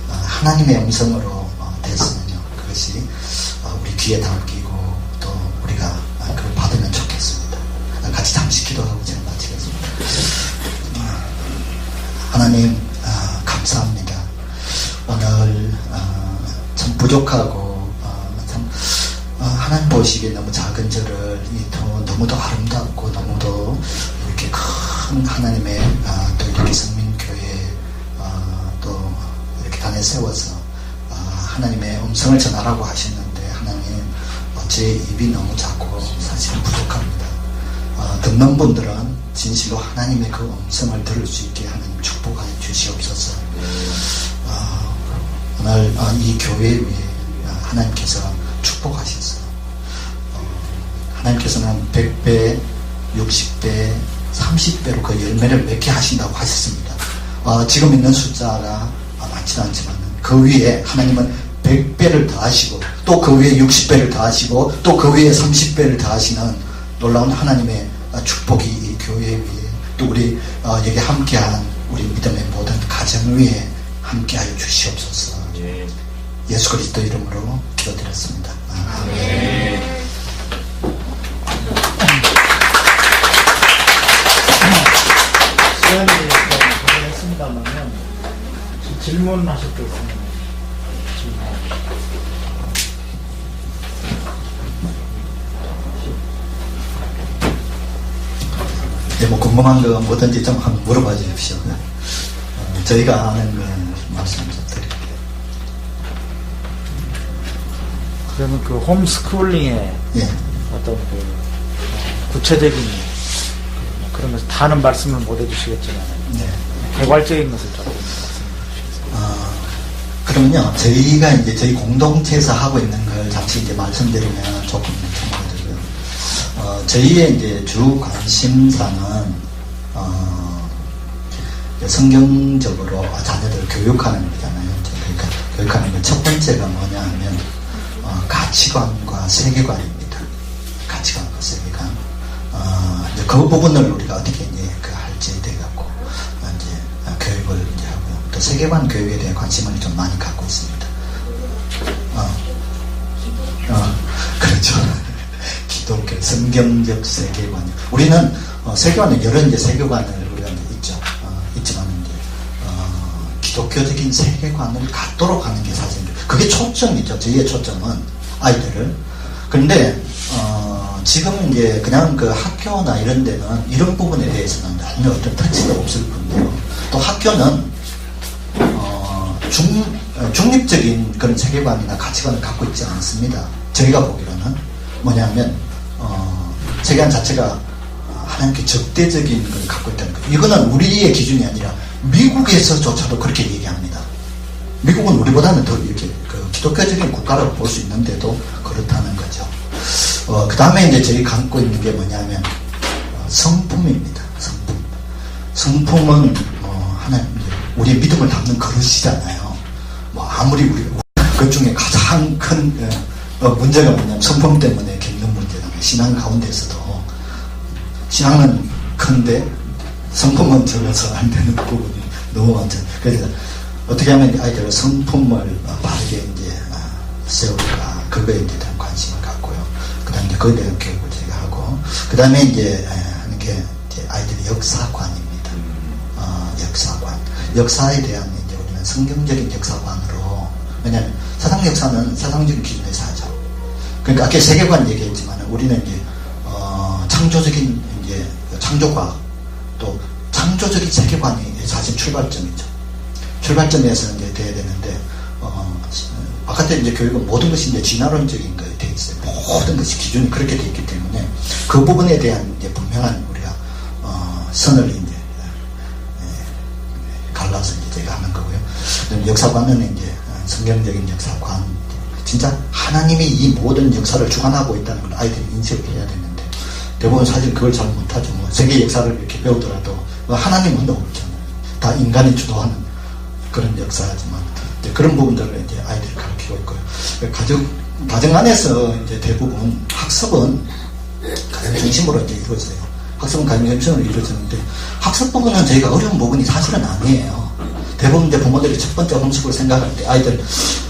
하나님의 음성으로 됐으면요. 그것이 우리 귀에 담기고 또 우리가 그걸 받으면 좋겠습니다. 같이 잠시 기도하고 제가 마치겠습니다. 하나님 감사합니다. 오늘 참 부족하고 참 하나님 보시기에 너무 작은 저를 너무도 아름답고 너무도 이렇게 큰 하나님의 또 이렇게 성민교회 또 이렇게 단에 세워서 하나님의 음성을 전하라고 하셨는데 하나님 제 입이 너무 작고 사실은 부족합니다. 듣는 분들은 진실로 하나님의 그 음성을 들을 수 있게 하나님 축복하여 주시옵소서. 오늘 이 교회 위에 하나님께서 축복하셨어요. 하나님께서는 100배, 60배, 30배로 그 열매를 맺게 하신다고 하셨습니다. 지금 있는 숫자가 많지는 않지만 그 위에 하나님은 100배를 더하시고 또 그 위에 60배를 더하시고 또 그 위에 30배를 더하시는 놀라운 하나님의 축복이 이 교회 위에 또 우리 여기 함께한 우리 믿음의 모든 가정 위에 함께하여 주시옵소서. 예수 그리스도 이름으로 기도드렸습니다. 아멘. 시간이 고생했습니다만 질문하실 게 있으면 뭐 궁금한 거 뭐든지 좀 한번 물어봐 주십시오. 저희가 아는 거 말씀 좀 드릴게요. 그러면 그 홈스쿨링의 어떤 그 구체적인 그런 것을 다는 말씀을 못 해주시겠지만 개괄적인 것을 조금 말씀해 주시겠어요? 그러면요, 저희가 이제 저희 공동체에서 하고 있는 걸 잠시 이제 말씀드리면 조금 참고드리고요. 저희의 이제 주 관심사는 성경적으로 자녀들을 교육하는 거잖아요. 그러니까 교육하는 거 첫 번째가 뭐냐 하면 가치관과 세계관입니다. 가치관과 세계관. 이제 그 부분을 우리가 어떻게 이제 할지에 대해 갖고 이제 교육을 이제 하고요. 또 세계관 교육에 대한 관심을 좀 많이 갖고 있습니다. 그렇죠. 기독교 성경적 세계관. 우리는 세계관은 여러 이제 세계관을 우리가 이제 있죠. 있지만 이제 기독교적인 세계관을 갖도록 하는 게 사실 그게 초점이죠. 저희의 초점은 아이들을. 그런데 지금 이제 그냥 그 학교나 이런 데는 이런 부분에 대해서는 전혀 어떤 터치가 없을 뿐이요. 또 학교는 중립적인 그런 세계관이나 가치관을 갖고 있지 않습니다. 저희가 보기로는 뭐냐면 세계관 자체가 하나님께 적대적인 걸 갖고 있다는 거예요. 이거는 우리의 기준이 아니라 미국에서조차도 그렇게 얘기합니다. 미국은 우리보다는 더 이렇게 그 기독교적인 국가라고 볼 수 있는데도 그렇다는 거죠. 그 다음에 이제 저희 갖고 있는 게 뭐냐면 성품입니다. 성품은 하나님 우리의 믿음을 담는 그릇이잖아요. 뭐 아무리 우리가 그 중에 가장 큰 문제가 뭐냐면 성품 때문에 겪는 문제잖아요. 신앙 가운데서도 신앙은 큰데 성품은 적어서 안 되는 부분이 너무 많죠. 그래서 어떻게 하면 아이들의 성품을 바르게 이제 세울까, 그거에 이제 대한 관심을 갖고요. 그 다음에 그거에 대한 교육을 제가 하고, 그 다음에 이제 하는 게 이제 아이들의 역사관입니다. 역사관. 역사에 대한 이제 우리는 성경적인 역사관으로, 왜냐하면 세상 역사는 세상적인 기준에서 하죠. 그러니까 아까 세계관 얘기했지만 우리는 이제 창조적인 이제 창조과학 또 창조적인 세계관이 사실 출발점이죠. 출발점에서 이제 돼야 되는데 바깥에 이제 교육은 모든 것이 이제 진화론적인 거에 돼 있어요. 모든 것이 기준이 그렇게 돼 있기 때문에 때문에 그 부분에 대한 이제 분명한 우리가 선을 이제 갈라서 이제 제가 하는 거고요. 역사관은 이제 성경적인 역사관, 진짜 하나님이 이 모든 역사를 주관하고 있다는 걸 아이들이 인식을 해야 되는데 대부분 사실 그걸 잘 못하죠. 뭐 세계 역사를 이렇게 배우더라도 하나님은 없잖아요. 다 인간이 주도하는 그런 역사지만 그런 부분들을 이제 아이들이 가르치고 있고요. 가정 안에서 이제 대부분 학습은 가정 중심으로 이제 이루어져요. 학습은 가정 중심으로 이루어지는데 학습 부분은 저희가 어려운 부분이 사실은 아니에요. 대부분 이제 부모들이 첫 번째 홈스쿨을 생각할 때 아이들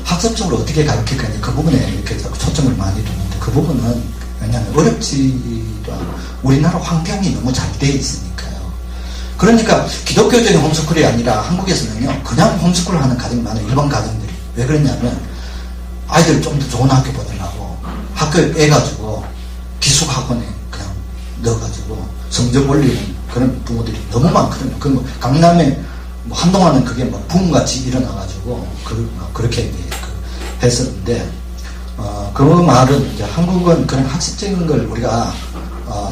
학습적으로 어떻게 가르칠 거냐 그 부분에 이렇게 자꾸 초점을 많이 두는데 그 부분은 왜냐하면 어렵지도 않고 우리나라 환경이 너무 잘 돼 있으니까요. 그러니까 기독교적인 홈스쿨이 아니라 한국에서는요 그냥 홈스쿨을 하는 가정이 많아요. 일반 가정들이. 왜 그러냐면 아이들 좀 더 좋은 학교 보내려고 학교에 빼가지고 기숙학원에 그냥 넣어가지고 성적 올리는 그런 부모들이 너무 많거든요. 그 뭐 강남에 뭐 한동안은 그게 막 붐같이 일어나가지고 그렇게 이제 했었는데 그 말은 이제 한국은 그런 학습적인 걸 우리가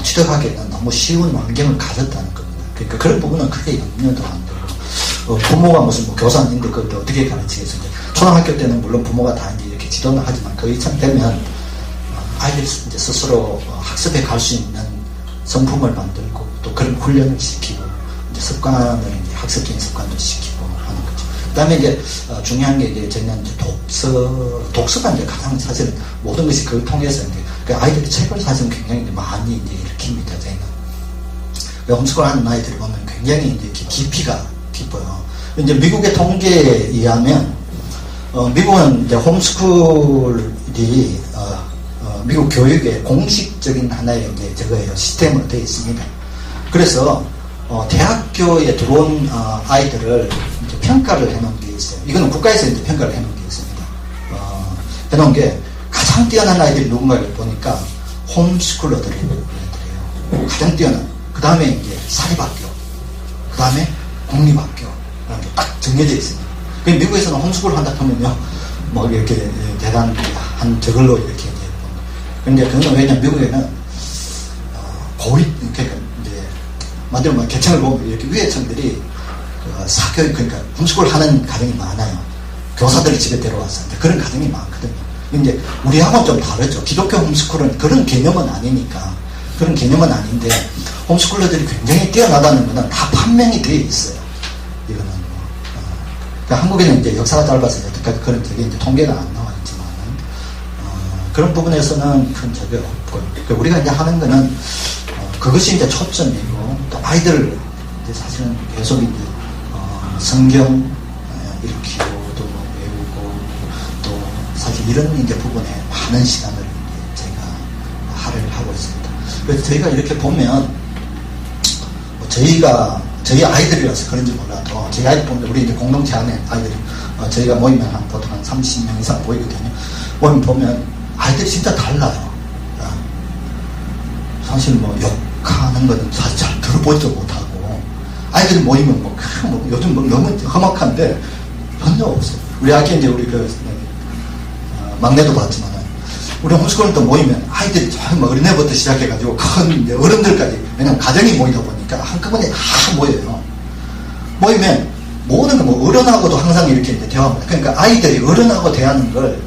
취득하기에는 너무 쉬운 환경을 가졌다는 겁니다. 그러니까 그런 부분은 크게 염려도 안 되고 부모가 무슨 뭐 교사인데 그걸 어떻게 가르치겠어요. 초등학교 때는 물론 부모가 다 이제 이렇게 지도는 하지만 그 이참 되면 아이들이 이제 스스로 학습에 갈 수 있는 성품을 만들고 또 그런 훈련을 시키고 이제 습관을 이제 학습적인 습관도 시키고 하는 거죠. 그다음에 이제 중요한 게 이제 저희는 이제 독서가 이제 가장 사실 모든 것이 그걸 통해서 이제 그 아이들이 책을 사실 굉장히 많이 이제 일으킵니다. 저희는 홈스쿨 하는 아이들을 보면 굉장히 이제 깊이가 깊어요. 이제 미국의 통계에 의하면 미국은 이제 홈스쿨이 미국 교육의 공식적인 하나의 이제 저거예요. 시스템으로 되어 있습니다. 그래서 대학교에 들어온 아이들을 이제 평가를 해놓은 게 있어요. 이거는 국가에서 이제 평가를 해놓은 게 있습니다. 해놓은 게 가장 뛰어난 아이들이 누군가를 보니까 홈스쿨러들이에요. 가장 뛰어난. 그 다음에 이제 사립학교, 그 다음에 공립학교 이렇게 딱 정해져 있습니다. 미국에서는 홈스쿨을 한다 하면요, 뭐 이렇게 대단한 저걸로 이렇게 이제. 근데 그건 왜냐면 미국에는 고립, 그러니까 이제 만들어 보면 계층을 보면 이렇게 위에 층들이 사교육, 그러니까 홈스쿨을 하는 가정이 많아요. 교사들이 집에 데려와서 그런 가정이 많거든요. 근데 우리하고는 좀 다르죠. 기독교 홈스쿨은 그런 개념은 아니니까. 그런 개념은 아닌데 홈스쿨러들이 굉장히 뛰어나다는 것은 다 판명이 되어 있어요. 이거는 그러니까 한국에는 이제 역사가 짧아서 여태까지 그런 되게 이제 통계가 안 나와 있지만 그런 부분에서는 큰 적이 없고 그러니까 우리가 이제 하는 거는 그것이 이제 초점이고 또 아이들 이제 사실은 계속 이제 성경 읽히고 또 외우고 또 사실 이런 이제 부분에 많은 시간을 이제 제가 할애를 하고 있습니다. 그래서 저희가 이렇게 보면 저희 아이들이라서 그런지 몰라도 저희 아이들 보면 우리 이제 공동체 안에 아이들이 저희가 모이면 보통 한 30명 이상 모이거든요. 모이면 보면 아이들이 진짜 달라요. 사실 뭐 욕하는 거는 사실 잘 들어보지도 못하고 아이들이 모이면 뭐 요즘 뭐 너무 험악한데 전혀 없어요. 우리 아기 이제 우리 막내도 봤지만 우리 홈스쿨은 또 모이면 아이들이 정말 어린애부터 시작해가지고 큰 어른들까지 왜냐면 가정이 모이다 보니까 한꺼번에 다 모여요. 모이면 모든 거 뭐 어른하고도 항상 이렇게 이제 대화합니다. 그러니까 아이들이 어른하고 대하는 걸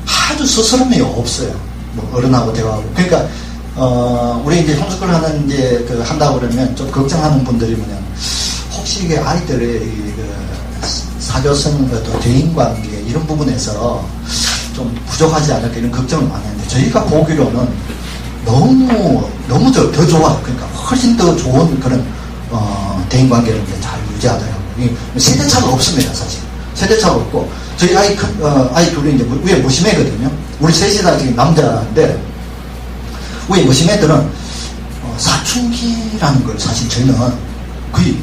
아주 스스럼이 없어요. 뭐 어른하고 대화하고. 그러니까 우리 이제 홈스쿨 하는 이제 한다고 그러면 좀 걱정하는 분들이 뭐냐면 혹시 이게 아이들의 사교성 또 대인관계 이런 부분에서 좀 부족하지 않을까 이런 걱정을 많이 하는데 저희가 보기로는 너무 더 좋아요. 그러니까 훨씬 더 좋은 그런 대인관계를 잘 유지하더라고요. 세대차가 없습니다. 사실 세대차가 없고 저희 아이 둘이 이제 위에 무심해거든요. 우리 셋이 다 지금 남자인데 위에 무심해들은 사춘기라는 걸 사실 저희는 거의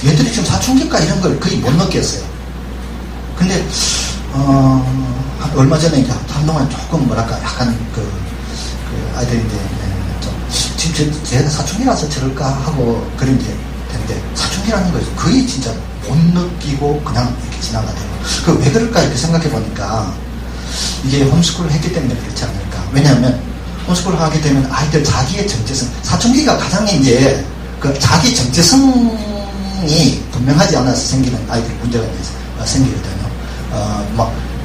얘들이 지금 사춘기까 이런 걸 거의 못 느꼈어요. 근데 얼마 전에 이제 한동안 조금 뭐랄까 약간 아이들이 이제 지금 제가 사춘기라서 저럴까 하고 그런 게 되는데 사춘기라는 걸 거의 진짜 못 느끼고 그냥 이렇게 지나가더라고요. 왜 그럴까 이렇게 생각해 보니까 이게 홈스쿨을 했기 때문에 그렇지 않을까. 왜냐하면 홈스쿨을 하게 되면 아이들 자기의 정체성, 사춘기가 가장 이제 그 자기 정체성이 분명하지 않아서 생기는 아이들 문제가 생기거든요.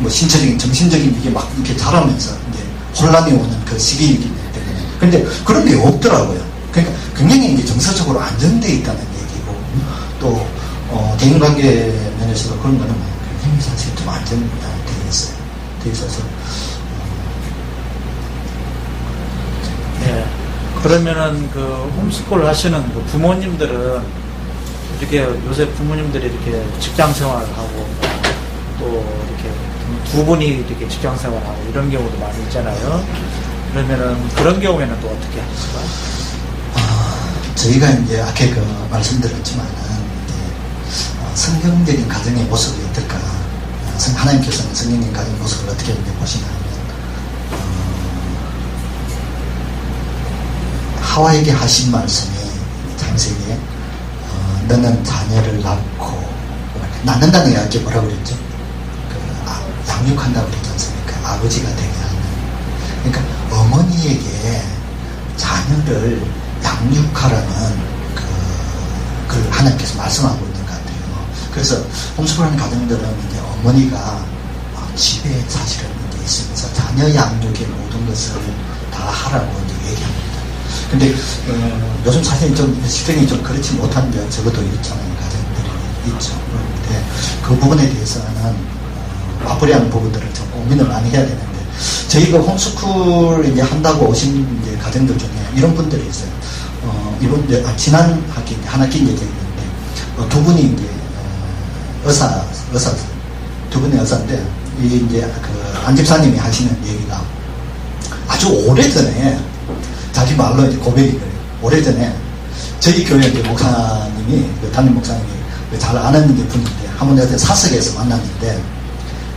뭐 신체적인, 정신적인 이게 막 이렇게 자라면서 이제 혼란이 오는 그 시기이기 때문에. 근데 그런 게 없더라고요. 그러니까 굉장히 이제 정서적으로 안정되어 있다는 얘기고, 또, 대인관계 면에서도 그런 거는 굉장히 사실 좀 안정되어 있어요. 되어 있어서. 네. 그러면은 그 홈스쿨 하시는 그 부모님들은 이렇게 요새 부모님들이 이렇게 직장 생활하고 또 이렇게 두 분이 이렇게 직장 생활하고 이런 경우도 많이 있잖아요. 그러면은 그런 경우에는 또 어떻게 하실까요? 저희가 이제 아까 그 말씀드렸지만은 성경적인 가정의 모습이 어떨까? 하나님께서는 성경적인 가정의 모습을 어떻게 이제 보시냐면 하와에게 하신 말씀이 창세기에 너는 자녀를 낳고 낳는다는 이야기 뭐라고 그랬죠? 양육한다고 그랬지 않습니까? 아버지가 되게 하는. 그러니까 어머니에게 자녀를 양육하라는 그걸 하나님께서 말씀하고 있는 것 같아요. 그래서 홈스쿨하는 가정들은 이제 어머니가 집에 사실은 이제 있으면서 자녀 양육의 모든 것을 다 하라고 이제 얘기합니다. 근데 요즘 사실 좀 시대이 좀 그렇지 못한 게 적어도 있잖아요. 가정들이 있죠. 그런데 그 부분에 대해서는 맞벌이하는 부분들을 좀 고민을 많이 해야 되는데, 저희가 홈스쿨 이제 한다고 오신 이제 가정들 중에 이런 분들이 있어요. 이번 지난 학기 한 학기 이제 있는데 두 분이 이제 의사 두 분의 의사인데, 이 이제 그 안 집사님이 하시는 얘기가 아주 오래전에 자기 말로 이제 고백이 그래요. 오래전에 저희 교회 이제 목사님이 담임 목사님이 잘 아는 분인데 한번 내가 사석에서 만났는데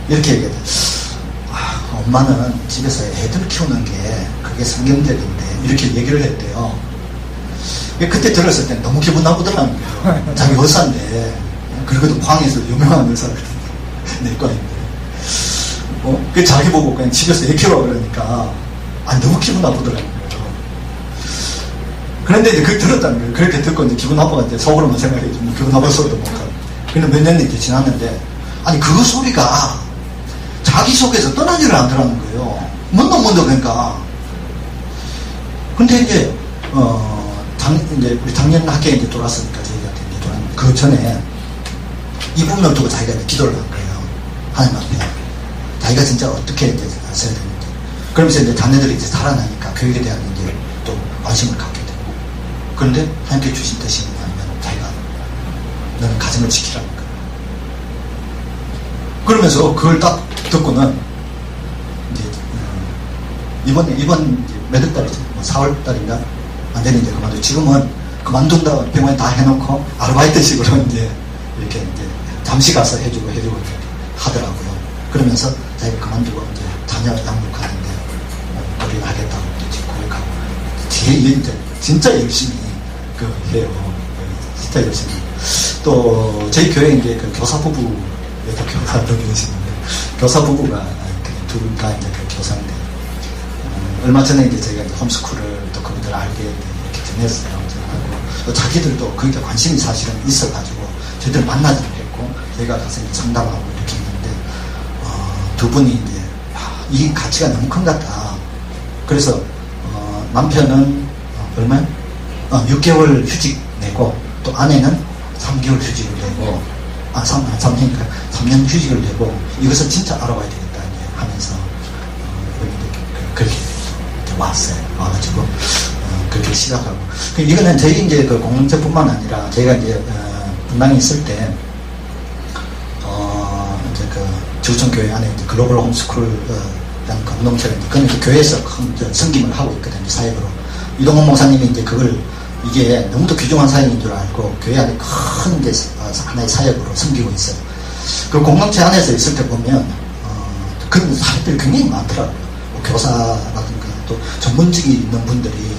이렇게 얘기해요. 엄마는 집에서 애들 키우는 게 그게 성경적인데 이렇게 얘기를 했대요. 그때 들었을 때 너무 기분 나쁘더라는 거예요. 자기 의사인데, 그리고도 광에서 유명한 의사거든요. 내과인데. 그 자기 보고 그냥 집에서 애 키우라 그러니까 너무 기분 나쁘더라는 거예요. 그런데 이제 그걸 들었다는 거예요. 그렇게 듣고 이제 기분 나빠가 이제 속으로만 생각해야지. 뭐 기분 나쁜 소리도 못하고. 근데 몇 년이 이제 지났는데, 그 소리가 자기 속에서 떠나지를 않더라는 거예요. 문득문득 그러니까. 근데 이제, 이제 우리 작년 학기에 이제 돌았으니까 저희한테 이제 돌았는데, 그 전에 이 부분을 두고 자기가 이제 기도를 한 거예요. 하나님 앞에. 자기가 진짜 어떻게 이제 써야 되는지. 그러면서 이제 자녀들이 이제 살아나니까 교육에 대한 이제 또 관심을 갖게 되고. 그런데 하나님께 주신 뜻이 뭐냐면 자기가 너는 가정을 지키라는 거예요. 그러면서 그걸 딱 듣고는 이제 이번 몇 달이죠? 뭐 4월 달인가? 완전히 이제 그만두고, 지금은 그만둔다 병원에 다 해놓고 아르바이트식으로 이제 이렇게 이제 잠시 가서 해주고 하더라고요. 그러면서 자기가 그만두고 이제 자녀 양육하는데 우리 하겠다고 이제 고백하고 뒤에 이제 진짜 열심히 해요. 진짜 열심히. 또 저희 교회에 이제 그 교사 부부, 교사도 계시는데 교사 부부가 둘 다 이제 그 교사인데 얼마 전에 이제 저희가 이제 홈스쿨을 또 그분들 알게 이렇게 전했어요. 하고 또 자기들도 그게 관심이 사실은 있어가지고 저희들 만나기도 했고 저희가 가서 이제 상담하고 이렇게 했는데 두 분이 이제 이 가치가 너무 큰 것 같다. 그래서 남편은 얼마요? 6개월 휴직 내고 또 아내는 3개월 휴직을 내고 3년 휴직을 내고 이것은 진짜 알아봐야 되겠다 하면서 그렇게 왔어요. 와가지고 그렇게 시작하고 이거는 저희 이제 그 공동체뿐만 아니라 저희가 이제 분당에 있을 때 이제 그 지구촌 교회 안에 이제 글로벌 홈스쿨 라는 공동체가 이제 그건 이제 교회에서 큰 섬김을 하고 있거든요. 사역으로 이동훈 목사님이 이제 그걸 이게 너무도 귀중한 사역인 줄 알고 교회 안에 큰 이제 하나의 사역으로 섬기고 있어요. 그 공동체 안에서 있을 때 보면 그런 사람들이 굉장히 많더라고요. 뭐 교사라든가 또 전문직이 있는 분들이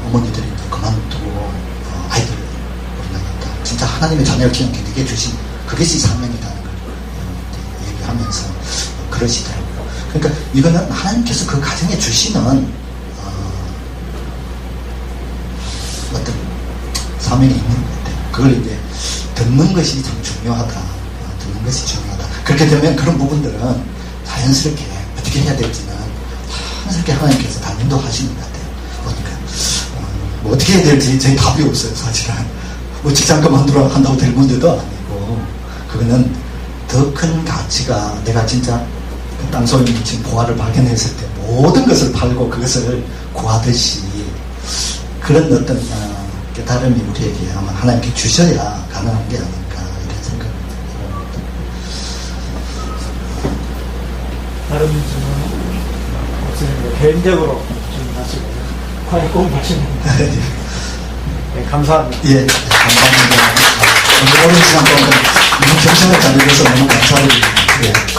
어머니들이 이제 그만두고 아이들 어린아이다 진짜 하나님의 자녀를 키우는 게 내게 주신 그것이 사명이라는 걸 얘기하면서 그러시더라고요. 그러니까 이거는 하나님께서 그 가정에 주시는 어떤 사명이 있는 것 같아요. 그걸 이제 듣는 것이 참 중요하다. 듣는 것이 중요하다. 그렇게 되면 그런 부분들은 자연스럽게 어떻게 해야 될지는 자연스럽게 하나님께서 다 인도하시는 것 같아요. 보니까 뭐 어떻게 해야 될지 제 답이 없어요. 사실은 뭐 직장 그만두라 한다고 될 문제도 아니고, 그거는 더 큰 가치가, 내가 진짜 그 땅속에 묻힌 보화를 발견했을 때 모든 것을 팔고 그것을 구하듯이, 그런 어떤 깨달음이 우리에게 아마 하나님께 주셔야 가능한 게 아닐까, 이런 생각입니다. 다른 질문 없으니까 개인적으로 질문하시고 과연 꼭 하시는 네, 감사합니다. 예, 감사합니다. 오늘 오랜 시간 동안 너무 정신을 잘 잃어서 너무 감사드립니다. 예.